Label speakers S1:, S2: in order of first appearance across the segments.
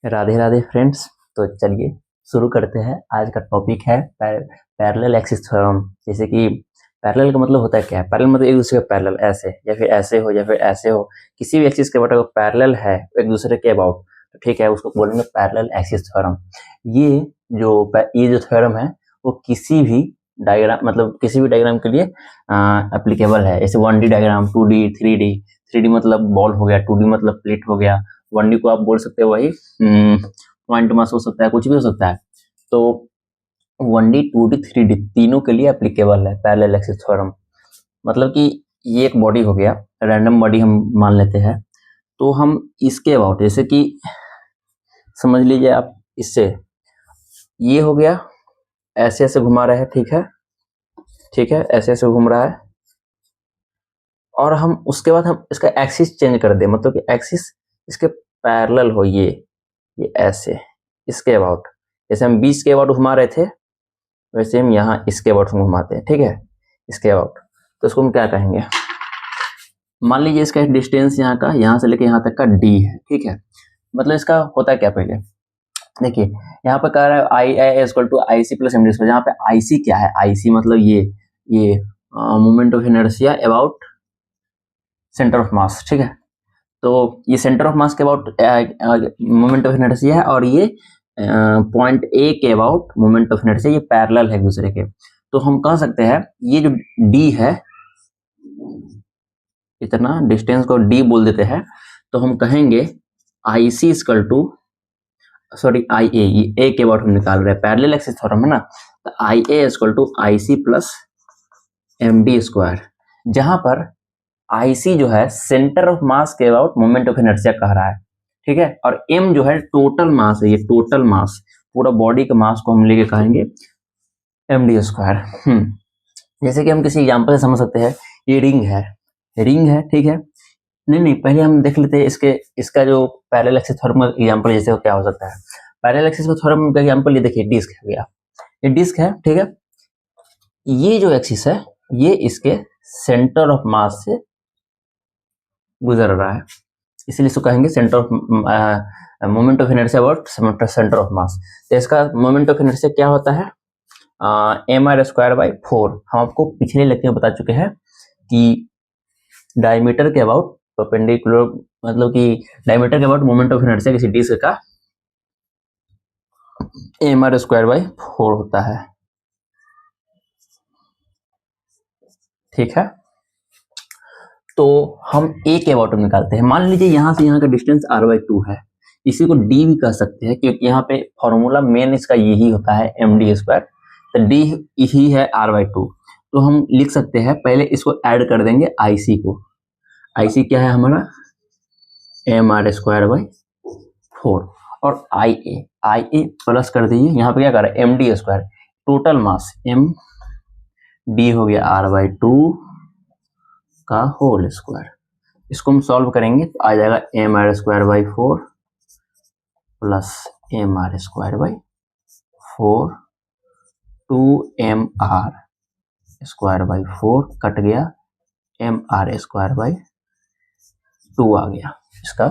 S1: Radhe Radhe friends. तो चलिए शुरू करते हैं। आज का टॉपिक है पैरेलल एक्सिस थ्योरम। जैसे कि पैरेलल का मतलब होता है क्या है? पैरेलल मतलब एक दूसरे के पैरेलल, ऐसे या फिर ऐसे हो या फिर ऐसे हो, किसी भी एक्सिस के अबाउट अगर पैरेलल है एक दूसरे के अबाउट, तो ठीक है, उसको बोलेंगे पैरेलल एक्सिस थ्योरम। ये जो थ्योरम है वो किसी भी डायग्राम, मतलब किसी भी डायग्राम के लिए एप्लीकेबल है। जैसे 1D diagram, 2D, 3D। 3D मतलब बॉल हो गया, 2D मतलब प्लेट हो गया, 1D को आप बोल सकते हो वही पॉइंट मास हो सकता है, कुछ भी हो सकता है। तो 1D, 2D, 3D तीनों के लिए एप्लीकेबल है पैरेलल एक्सिस थ्योरम। मतलब कि ये एक बॉडी हो गया, रैंडम बॉडी हम मान लेते हैं। तो हम इसके अबाउट, जैसे कि समझ लीजिए आप, इससे ये हो गया, ऐसे ऐसे घुमा रहा है, ठीक है, ठीक है, ऐसे ऐसे घूम रहा है। और हम उसके बाद हम इसका एक्सिस चेंज कर दें, मतलब कि एक्सिस इसके पैरेलल हो, ये ऐसे इसके अबाउट। जैसे हम 20 के अबाउट घुमा रहे थे, वैसे हम यहाँ इसके अबाउट घुमाते हैं, ठीक है, इसके अबाउट। तो इसको हम क्या कहेंगे? मान लीजिए इसका डिस्टेंस यहाँ का, यहाँ से लेके यहाँ तक का d है, ठीक है। मतलब इसका होता है क्या, पहले देखिए, यहाँ पर कह रहा है I A equal to I C plus M D square. यहाँ पे आई सी क्या है? आई सी मतलब ये moment of inertia about centre of मास, ठीक है। तो ये सेंटर ऑफ मास के अबाउट मोमेंट ऑफ इनर्शिया है, और ये पॉइंट ए के अबाउट मोमेंट ऑफ इनर्शिया, ये पैरेलल है एक दूसरे के। तो हम कह सकते हैं ये जो डी है, इतना डिस्टेंस को डी बोल देते हैं, तो हम कहेंगे आई सी इक्वल टू, सॉरी आई ए, ये ए के अबाउट हम निकाल रहे हैं, पैरेलल एक्सिस थ्योरम है ना। तो I A equal to I C plus M D square, जहां पर आई सी जो है सेंटर ऑफ मास के अबाउट मोमेंट ऑफ इनर्शिया कह रहा है, ठीक है। और एम जो है टोटल मास है, ये टोटल मास, पूरा बॉडी के मास को हम लेके कहेंगे एम डी स्क्वायर। जैसे कि हम किसी एग्जाम्पल से समझ सकते हैं, ये रिंग है, रिंग है, ठीक है। नहीं, पहले हम देख लेते हैं इसका जो पैरेलल एक्सिस थ्योरम का एग्जाम्पल जैसे क्या हो सकता है। पैरेलल एक्सिस का थ्योरम का एग्जाम्पल ये देखिए, डिस्क हो गया, ये डिस्क है, ठीक है। ये जो एक्सिस है ये इसके सेंटर ऑफ मास से गुजर रहा है, इसलिए इसको कहेंगे centre of moment of inertia about centre of mass. तो इसका मोमेंट ऑफ इनर्शिया क्या होता है? M R square by 4। हम आपको पिछले लेक्चर में बता चुके हैं कि डायमीटर के अबाउट परपेंडिकुलर, मतलब कि डायमीटर के अबाउट मोमेंट ऑफ इनर्शिया किसी डिस्क का एम आर स्क्वायर बाई 4 होता है, ठीक है। तो हम ए के अबाउट निकालते हैं। मान लीजिए यहाँ से यहाँ का डिस्टेंस r बाई 2 है, इसी को d भी कह सकते हैं, क्योंकि यहाँ पे फॉर्मूला मेन इसका यही होता है एम डी स्क्वायर, तो d ही है r बाई 2। तो हम लिख सकते हैं, पहले इसको ऐड कर देंगे IC को। IC क्या है हमारा? M R square by 4। और IA प्लस कर दीजिए, यहाँ पे क्या कर रहा है? M D square, total mass M D हो गया r बाई 2 का होल स्क्वायर। इसको हम सॉल्व करेंगे तो आ जाएगा M R square by 4 plus M R square by 4, 2 MR square by 4 cut गया, एम आर स्क्वायर बाई 2 आ गया इसका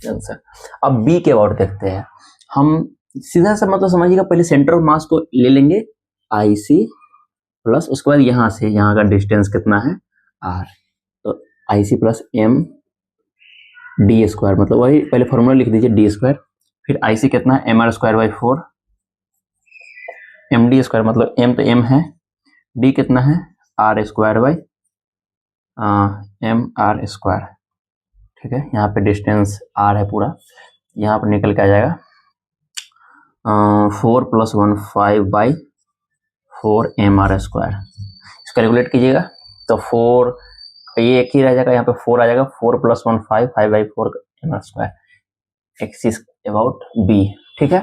S1: आंसर। अब बी के अबाउट देखते हैं हम। सीधा सा मतलब समझिएगा, पहले सेंटर ऑफ मास को ले लेंगे IC प्लस, उसके बाद यहाँ से यहाँ का डिस्टेंस कितना है R, तो IC plus M D square, मतलब वही पहले फॉर्मूला लिख दीजिए डी स्क्वायर, फिर IC कितना है? M R square by 4, M D square मतलब एम तो एम है, डी कितना है? R square by M R square, ठीक है। यहाँ पे डिस्टेंस R है पूरा, यहाँ पर निकल के आ जाएगा 4 + 1 5 बाई 4 एम आर स्क्वायर। इसको कैलकुलेट कीजिएगा तो 4, ये एक ही रह जाएगा, यहाँ पे 4 आ जाएगा, 4 + 1 5, 5 बाई 4 M R square. Axis about B, ठीक है।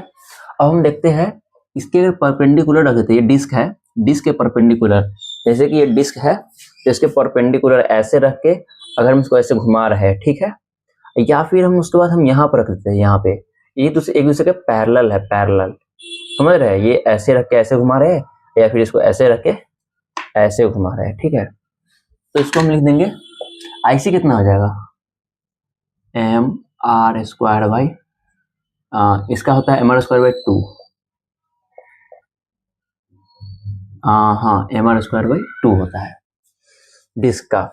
S1: अब हम देखते हैं इसके अगर परपेंडिकुलर रख देते हैं, ये डिस्क है, डिस्क के परपेंडिकुलर, जैसे कि ये डिस्क है तो इसके परपेंडिकुलर ऐसे रख के अगर हम इसको ऐसे घुमा रहे हैं, ठीक है, या फिर हम उसके बाद हम यहाँ पर रख देते हैं, यहाँ पे ये एक दूसरे के पैरेलल है, पैरेलल, समझ रहे हैं? ये ऐसे रख के ऐसे घुमा रहे हैं, या फिर इसको ऐसे रख के ऐसे घुमा रहे हैं, ठीक है। तो इसको हम लिख देंगे, IC कितना हो जाएगा? एम आर स्क्वायर बाई इसका होता है एम आर स्क्वायर बाई 2। हाँ, एम आर स्क्वायर बाई 2 होता है डिस्क का।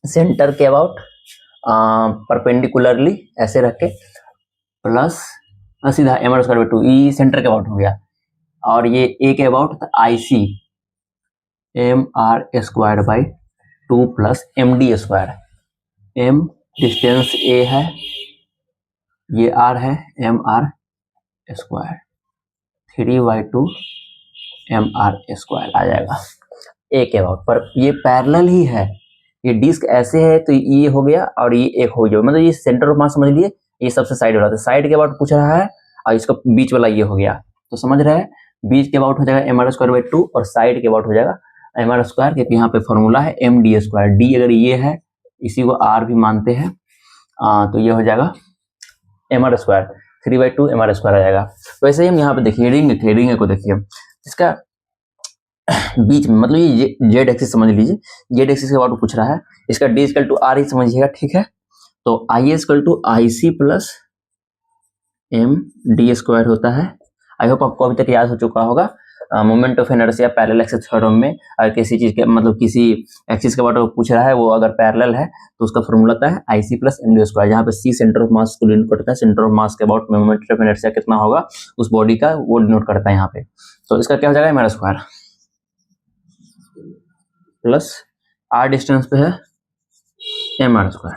S1: सेंटर के अबाउट परपेंडिकुलरली ऐसे रख के प्लस सीधा M R square by 2, E center के अबाउट हो गया। और ये ए के about I C M R square by 2 plus M D square. M distance A है, ये आर है, M R square 3/2 M R square आ जाएगा ए के अबाउट। पर ये पैरेलल ही है, ये डिस्क ऐसे है तो ये हो गया और ये एक हो गया, मतलब ये सेंटर ऑफ मास समझ लिए, ये सबसे साइड वाला, तो साइड के अबाउट पूछ रहा है और इसका बीच वाला ये हो गया, तो समझ रहे हैं बीच के अबाउट हो जाएगा एम आर स्क्वायर बाई 2 और साइड के अबाउट हो जाएगा एम आर स्क्वायर, क्योंकि यहाँ पे फॉर्मूला है एम डी स्क्वायर। डी अगर ये है, इसी को आर भी मानते हैं, तो ये हो जाएगा M R square 3/2 M R square आ जाएगा। वैसे ही हम यहाँ पे देखिए रिंग को देखिए, इसका बीच में मतलब ये जेड एक्सिस समझ लीजिए, जेड एक्सिस के अबाउट पूछ रहा है, इसका डी इक्वल टू आर ही समझिएगा, ठीक है। तो I equal to I C plus M D square होता है। आई होप आपको अभी तक याद हो चुका होगा। Moment of inertia parallel axis theorem में अगर किसी चीज के मतलब किसी एक्सिस के बारे में पूछ रहा है, वो अगर पैरेलल है तो उसका फॉर्मूला आता है I C plus M D square, जहाँ पे सी सेंटर ऑफ मास को डिनोट करता है, सेंटर ऑफ मास के अबाउट में मोमेंट ऑफ इनर्शिया कितना होगा उस बॉडी का, वो डिनोट करता है यहाँ पे। तो इसका क्या हो जाएगा M R square plus R distance पे है M R square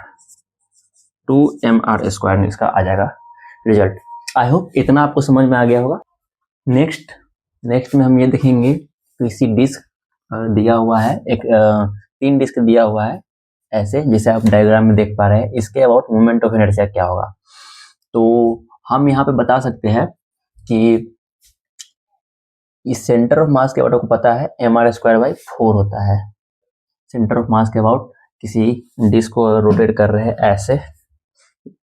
S1: 2 M R square, इसका आ जाएगा रिजल्ट। आई होप इतना आपको समझ में आ गया होगा। नेक्स्ट में हम ये देखेंगे, किसी डिस्क दिया हुआ है, एक 3 डिस्क दिया हुआ है ऐसे, जैसे आप डायग्राम में देख पा रहे हैं, इसके अबाउट मोमेंट ऑफ इनर्शिया क्या होगा। तो हम यहाँ पे बता सकते हैं कि इस सेंटर ऑफ मास के अबाउट को पता है एम आर स्क्वायर बाई 4 होता है। सेंटर ऑफ मास के अबाउट किसी डिस्क को रोटेट कर रहे हैं ऐसे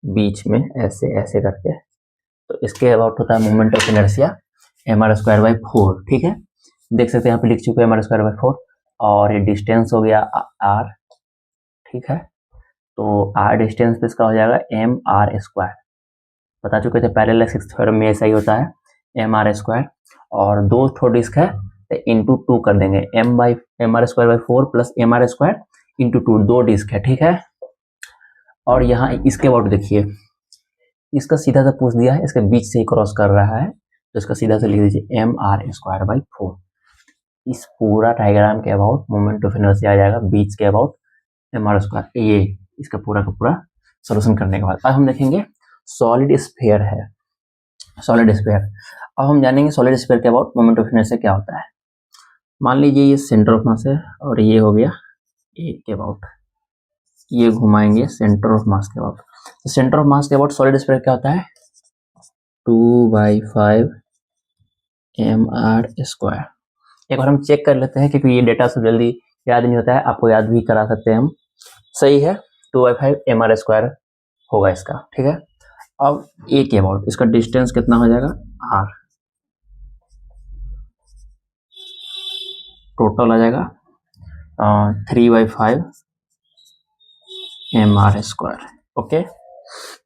S1: बीच में ऐसे ऐसे करके, तो इसके अबाउट होता है moment of inertia M R square by 4, ठीक है। देख सकते हैं यहाँ पे लिख चुके हैं एम आर स्क्वायर बाई 4, और ये डिस्टेंस हो गया आर, ठीक है। तो आर डिस्टेंस पे इसका हो जाएगा एम आर स्क्वायर, बता चुके थे पैरेलल एक्सिस थ्योरम में ऐसा ही होता है एम आर स्क्वायर, और 2 ठो डिस्क है तो इंटू 2 कर देंगे, M R square by 4 plus M R square into 2, 2 disc है, ठीक है। और यहाँ इसके अबाउट देखिए, इसका सीधा सा पूछ दिया है, इसके बीच से ही क्रॉस कर रहा है, तो इसका सीधा से लिख दीजिए एम आर स्क्वायर बाई 4। इस पूरा डायग्राम के अबाउट मोमेंट ऑफ इनर्शिया आ जाएगा, बीच के अबाउट एम आर स्क्वायर, ये इसका पूरा का पूरा सोल्यूशन करने के बाद अब हम देखेंगे सॉलिड स्फीयर है, सॉलिड स्फीयर। अब हम जानेंगे सॉलिड स्फीयर के अबाउट मोमेंट ऑफ इनर्शिया क्या होता है। मान लीजिए ये सेंटर ऑफ मास है और ये हो गया ए के अबाउट, ये घुमाएंगे सेंटर ऑफ मास के अबाउट, तो सेंटर ऑफ मास के अबाउट सॉलिड स्फीयर क्या होता है 2/5 एम आर स्क्वायर। एक बार हम चेक कर लेते हैं, क्योंकि ये डेटा सब जल्दी याद नहीं होता है, आपको याद भी करा सकते हैं हम। सही है, 2/5 एम आर स्क्वायर होगा इसका, ठीक है। अब ए के अबाउट इसका डिस्टेंस कितना हो जाएगा आर, टोटल आ जाएगा 3/5 M R square, okay.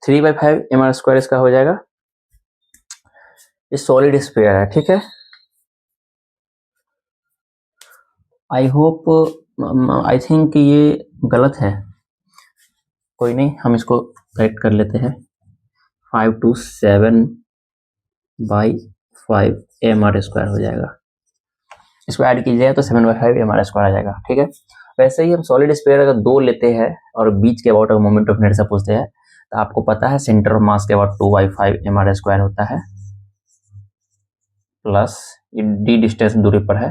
S1: 3/5 M R square इसका हो जाएगा, ये सॉलिड स्फीयर है, ठीक है। आई होप आई थिंक ये गलत है, कोई नहीं, हम इसको करेक्ट कर लेते हैं। 5 to 7/5 एम आर स्क्वायर हो जाएगा, इसको ऐड कीजिएगा तो 7/5 एम आर स्क्वायर आ जाएगा, ठीक है। वैसे ही हम सॉलिड स्फीयर अगर 2 लेते हैं और बीच के अबाउट अगर मोमेंट ऑफ इनर्शिया पूछते हैं, तो आपको पता है सेंटर ऑफ मास के अबाउट 2/5 एम आर स्क्वायर होता है, प्लस ये डी डिस्टेंस दूरी पर है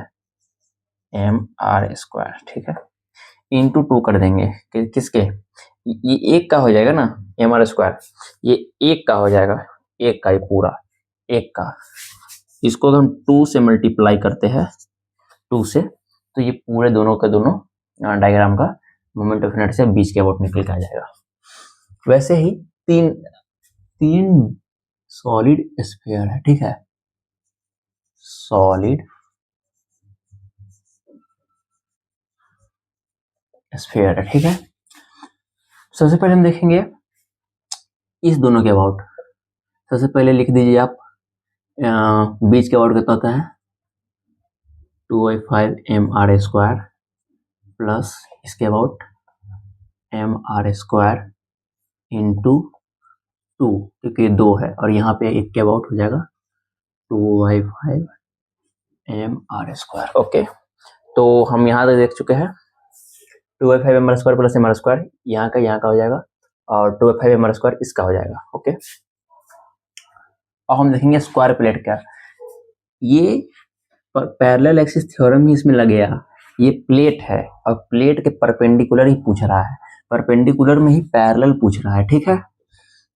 S1: एम आर स्क्वायर, ठीक है, इंटू 2 कर देंगे किसके, ये एक का हो जाएगा ना एम आर स्क्वायर, ये एक का हो जाएगा, एक का, ये पूरा एक का, इसको अगर हम 2 से मल्टीप्लाई करते हैं 2 से, तो ये पूरे दोनों का दोनों डायग्राम का मोमेंट ऑफ इनर्शिया बीच के अबाउट निकल के आ जाएगा। वैसे ही तीन सॉलिड स्फीयर है, ठीक है, सॉलिड स्फीयर है, ठीक है। सबसे पहले हम देखेंगे इस दोनों के अबाउट, सबसे पहले लिख दीजिए आप बीच के अबाउट कितना होता है 2/5 mr² प्लस इसके अबाउट mr² इंटू 2 क्योंकि 2 है और यहाँ पे एक के अबाउट हो जाएगा 2/5 mr²। ओके, तो हम यहाँ तक देख चुके हैं 2/5 mr² प्लस mr², यहाँ का हो जाएगा और 2/5 mr² इसका हो जाएगा। ओके, और हम देखेंगे स्क्वायर प्लेट का। ये पैरेलल एक्सिस थ्योरम ही इसमें लगेगा। ये प्लेट है और प्लेट के परपेंडिकुलर ही पूछ रहा है, परपेंडिकुलर में ही पैरेलल पूछ रहा है। ठीक है,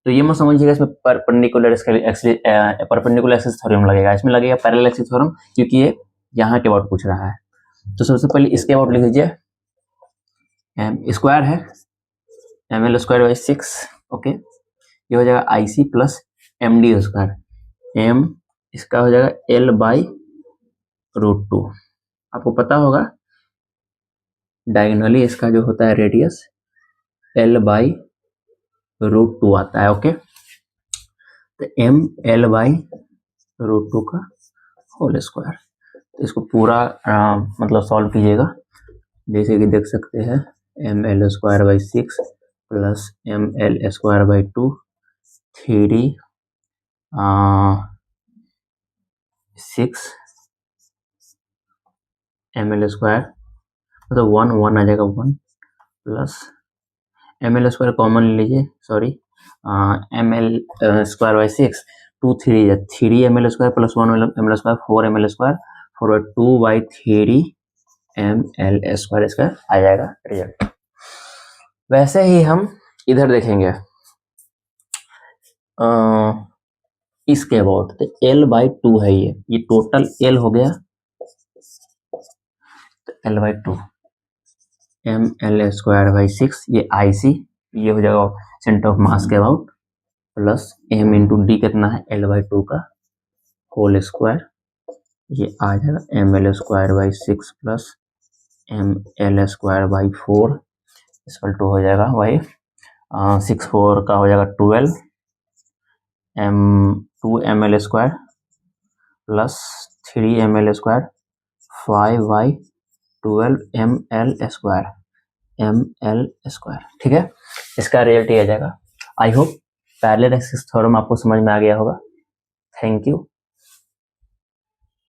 S1: तो ये मत समझिएगा इसमें परपेंडिकुलर एक्सिस थ्योरम लगेगा, इसमें लगेगा पैरेलल एक्सिस थ्योरम क्योंकि ये यहाँ के अबाउट पूछ रहा है। तो सबसे पहले इसके अबाउट लिख लीजिए, एम स्क्वायर है ml²/6। ओके, ये हो जाएगा IC प्लस MD²। m इसका हो जाएगा L/√2। आपको पता होगा डायगोनली इसका जो होता है रेडियस L/√2 आता है। ओके, तो m L/√2 का होल स्क्वायर। तो इसको पूरा मतलब सॉल्व कीजिएगा, जैसे कि देख सकते हैं ml²/6 प्लस ml²/2 3 6 ml² मतलब 1 आ जाएगा 1 प्लस ml² कॉमन ले लीजिए, sorry ml²/6 2 3 ml² plus 1 ml² 4 ml² 4/2/3 ml² इसका आ जाएगा रिजल्ट। वैसे ही हम इधर देखेंगे इसके अबाउट, तो L/2 है ये टोटल L हो गया, तो L/2 ml²/6 ये IC, ये हो जाएगा सेंटर ऑफ मास के about plus m into D कितना है L/2 का होल स्क्वायर, ये आ जाएगा ml²/6 प्लस ml²/4 इसका 2 हो जाएगा वही 6 4 का हो जाएगा 12 2 ml² प्लस 3 ml² 5/12 ml²। ठीक है, इसका रिजल्ट ये आ जाएगा। I hope parallel axis theorem आपको समझ में आ गया होगा। Thank you.